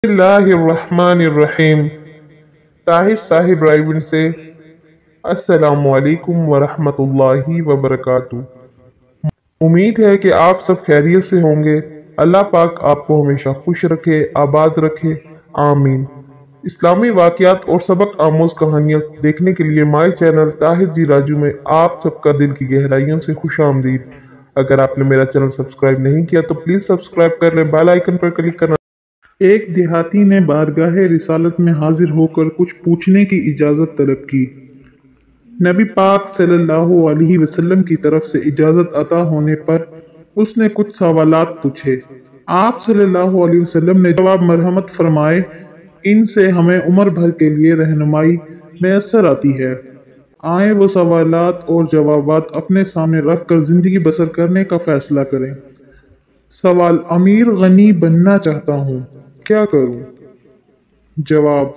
बिस्मिल्लाहिर्रहमानिर्रहीम। ताहिर साहिब रायविंड से अस्सलामुअलैकुम वरहमतुल्लाहि वबरकातुहू। उम्मीद है कि आप सब खैरियत से होंगे। अल्लाह पाक आपको हमेशा खुश रखे, आबाद रखे, आमीन। इस्लामी वाक़यात और सबक आमोज कहानियाँ देखने के लिए माय चैनल ताहिर जी राजू में आप सबका दिल की गहराइयों से खुश आमदीद। अगर आपने मेरा चैनल सब्सक्राइब नहीं किया तो प्लीज़ सब्सक्राइब कर लें, बेल आइकन पर क्लिक करना। एक देहाती ने बारगाहे रिसालत में हाजिर होकर कुछ पूछने की इजाज़त तलब की। नबी पाक सल्लल्लाहु अलैहि वसल्लम की तरफ से इजाज़त अता होने पर उसने कुछ सवालात पूछे। आप सल्लल्लाहु अलैहि वसल्लम ने जवाब मरहमत फरमाए, इनसे हमें उम्र भर के लिए रहनुमाई मैसर आती है। आए वो सवालात और जवाबात अपने सामने रख कर ज़िंदगी बसर करने का फ़ैसला करें। सवाल: अमीर गनी बनना चाहता हूँ, क्या करूँ? जवाब: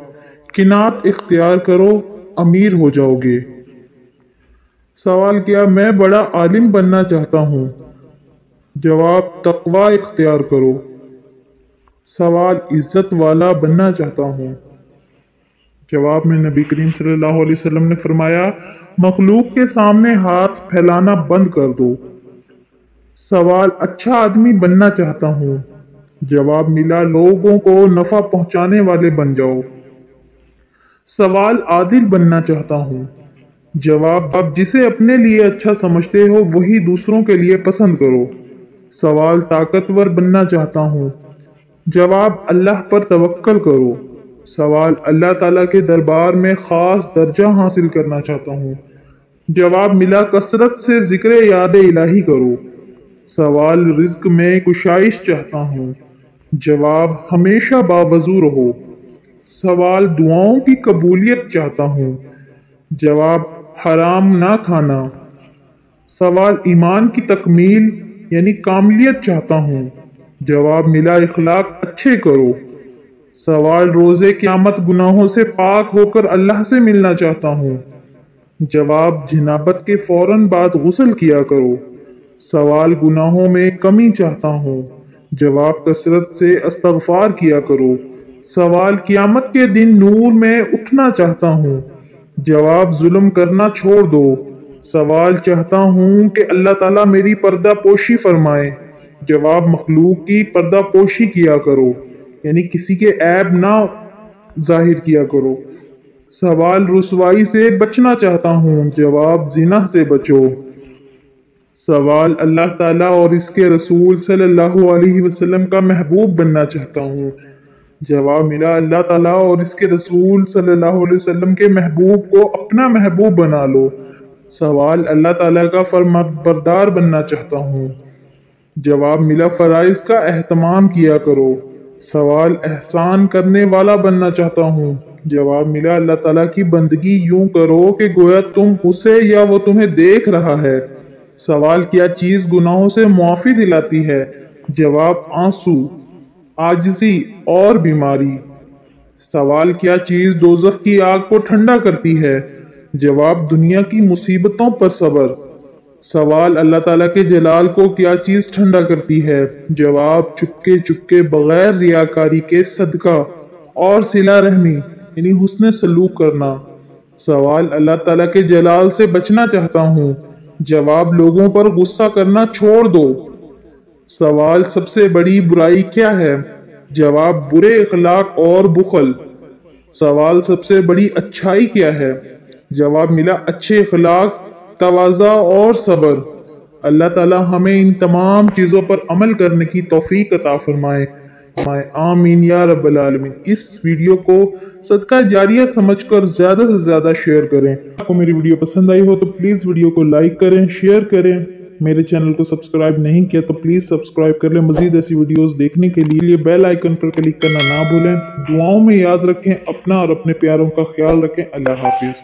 किनात इख्तियार करो, अमीर हो जाओगे। सवाल: क्या मैं बड़ा आलिम बनना चाहता हूँ? जवाब: तक़वा इख्तियार करो। सवाल: इज्जत वाला बनना चाहता हूँ। जवाब में नबी करीम सल्लल्लाहु अलैहि वसल्लम ने फरमाया, मखलूक के सामने हाथ फैलाना बंद कर दो। सवाल: अच्छा आदमी बनना चाहता हूँ। जवाब मिला, लोगों को नफा पहुंचाने वाले बन जाओ। सवाल: आदिल बनना चाहता हूँ। जवाब: आप जिसे अपने लिए अच्छा समझते हो वही दूसरों के लिए पसंद करो। सवाल: ताकतवर बनना चाहता हूँ। जवाब: अल्लाह पर तवक्कल करो। सवाल: अल्लाह ताला के दरबार में खास दर्जा हासिल करना चाहता हूँ। जवाब मिला, कसरत से जिक्र याद इलाही करो। सवाल: रिज्क में कुशाइश चाहता हूँ। जवाब: हमेशा बावजू रहो। सवाल: दुआओं की कबूलियत चाहता हूँ। जवाब: हराम ना खाना। सवाल: ईमान की तकमील यानी कामिलियत चाहता हूँ। जवाब मिला, इखलाक अच्छे करो। सवाल: रोज़े क़यामत गुनाहों से पाक होकर अल्लाह से मिलना चाहता हूँ। जवाब: जनाबत के फौरन बाद गुस्ल किया करो। सवाल: गुनाहों में कमी चाहता हूँ। जवाब: कसरत से इस्तग़फ़ार किया करो। सवाल: क़यामत के दिन नूर में उठना चाहता हूँ। जवाब: जुल्म करना छोड़ दो। सवाल: चाहता हूँ कि अल्लाह ताला मेरी पर्दा पोशी फरमाए। जवाब: मखलूक की पर्दा पोशी किया करो, यानी किसी के ऐब ना जाहिर किया करो। सवाल: रुसवाई से बचना चाहता हूँ। जवाब: जिना से बचो। सवाल: अल्लाह ताला और इसके रसूल सल्लल्लाहु अलैहि वसल्लम का महबूब बनना चाहता हूँ। जवाब मिला, अल्लाह ताला और इसके रसूल सल्लल्लाहु अलैहि वसल्लम के महबूब को अपना महबूब बना लो। सवाल: अल्लाह ताला का फरमाबरदार बनना चाहता हूँ। जवाब मिला, फराइज का एहतमाम किया करो। सवाल: एहसान करने वाला बनना चाहता हूँ। जवाब मिला, अल्लाह ताला की बंदगी यूं करो कि गोया तुम उसे या वो तुम्हें देख रहा है। सवाल: क्या चीज गुनाहों से मुआफी दिलाती है? जवाब: आंसू, आजिज़ी और बीमारी। सवाल: क्या चीज दोज़ख की आग को ठंडा करती है? जवाब: दुनिया की मुसीबतों पर सब्र। सवाल: अल्लाह ताला के जलाल को क्या चीज ठंडा करती है? जवाब: चुपके चुपके बगैर रियाकारी के सदका और सिला रहमी यानी हुस्न सलूक करना। सवाल: अल्लाह ताला के जलाल से बचना चाहता हूँ। जवाब: लोगों पर गुस्सा करना छोड़ दो। सवाल: सबसे बड़ी बुराई क्या है? जवाब: बुरे इखलाक और बुखल। सवाल: सबसे बड़ी अच्छाई क्या है? जवाब मिला, अच्छे इखलाक, तवाज़ा और सब्र। अल्लाह ताला हमें इन तमाम चीज़ों पर अमल करने की तौफीक अता फरमाए, आमीन या रब्बल आलमीन। इस वीडियो को सदका जारिया समझकर ज़्यादा से ज़्यादा शेयर करें। आपको मेरी वीडियो पसंद आई हो तो प्लीज़ वीडियो को लाइक करें, शेयर करें। मेरे चैनल को सब्सक्राइब नहीं किया तो प्लीज़ सब्सक्राइब कर लें। मज़ीद ऐसी वीडियोस देखने के लिए बेल आइकन पर क्लिक करना ना भूलें। दुआओं में याद रखें, अपना और अपने प्यारों का ख्याल रखें। अल्लाह हाफिज़।